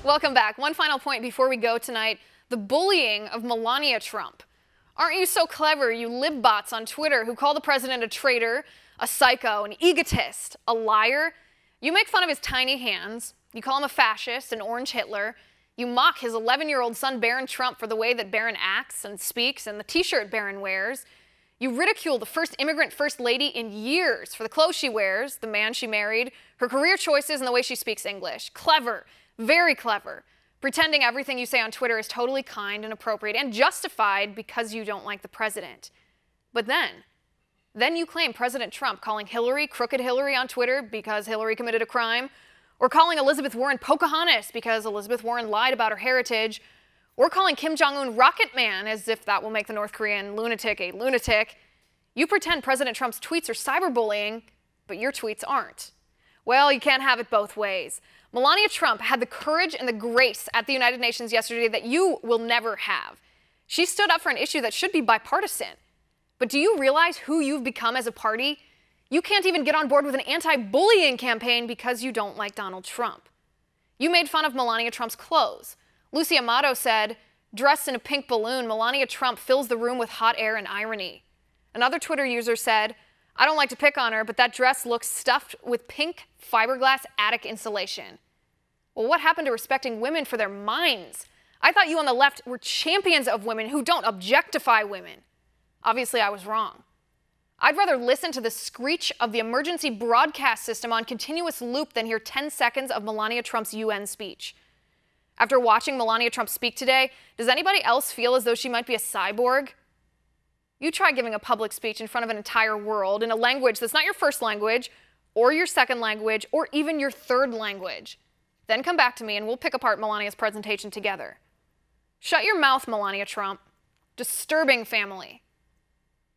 Welcome back. One final point before we go tonight. The bullying of Melania Trump. Aren't you so clever, you libbots on Twitter who call the president a traitor, a psycho, an egotist, a liar? You make fun of his tiny hands. You call him a fascist, an orange Hitler. You mock his 11-year-old son, Barron Trump, for the way that Barron acts and speaks and the t-shirt Barron wears. You ridicule the first immigrant first lady in years for the clothes she wears, the man she married, her career choices, and the way she speaks English. Clever. Very clever. Pretending everything you say on Twitter is totally kind and appropriate and justified because you don't like the president. But then you claim President Trump calling Hillary Crooked Hillary on Twitter because Hillary committed a crime, or calling Elizabeth Warren Pocahontas because Elizabeth Warren lied about her heritage, or calling Kim Jong-un Rocket Man as if that will make the North Korean lunatic a lunatic. You pretend President Trump's tweets are cyberbullying, but your tweets aren't. Well, you can't have it both ways. Melania Trump had the courage and the grace at the United Nations yesterday that you will never have. She stood up for an issue that should be bipartisan. But do you realize who you've become as a party? You can't even get on board with an anti-bullying campaign because you don't like Donald Trump. You made fun of Melania Trump's clothes. Lucy Amato said, dressed in a pink balloon, Melania Trump fills the room with hot air and irony. Another Twitter user said, I don't like to pick on her, but that dress looks stuffed with pink fiberglass attic insulation. Well, what happened to respecting women for their minds? I thought you on the left were champions of women who don't objectify women. Obviously, I was wrong. I'd rather listen to the screech of the emergency broadcast system on continuous loop than hear 10 seconds of Melania Trump's UN speech. After watching Melania Trump speak today, does anybody else feel as though she might be a cyborg? You try giving a public speech in front of an entire world in a language that's not your first language, or your second language, or even your third language. Then come back to me and we'll pick apart Melania's presentation together. Shut your mouth, Melania Trump. Disturbing family.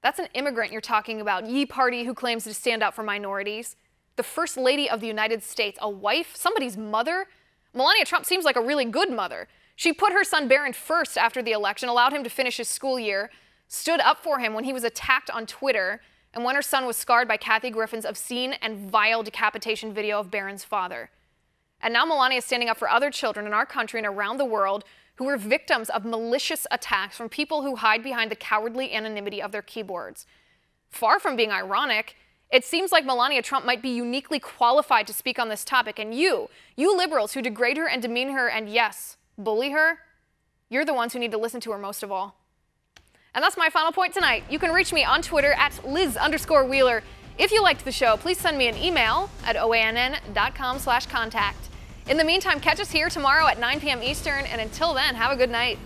That's an immigrant you're talking about, ye party who claims to stand up for minorities. The First Lady of the United States, a wife, somebody's mother? Melania Trump seems like a really good mother. She put her son Barron first after the election, allowed him to finish his school year, stood up for him when he was attacked on Twitter, and when her son was scarred by Kathy Griffin's obscene and vile decapitation video of Barron's father. And now Melania is standing up for other children in our country and around the world who were victims of malicious attacks from people who hide behind the cowardly anonymity of their keyboards. Far from being ironic, it seems like Melania Trump might be uniquely qualified to speak on this topic, and you liberals who degrade her and demean her and, yes, bully her, you're the ones who need to listen to her most of all. And that's my final point tonight. You can reach me on Twitter at Liz_Wheeler. If you liked the show, please send me an email at oann.com/contact. In the meantime, catch us here tomorrow at 9 p.m. Eastern, and until then, have a good night.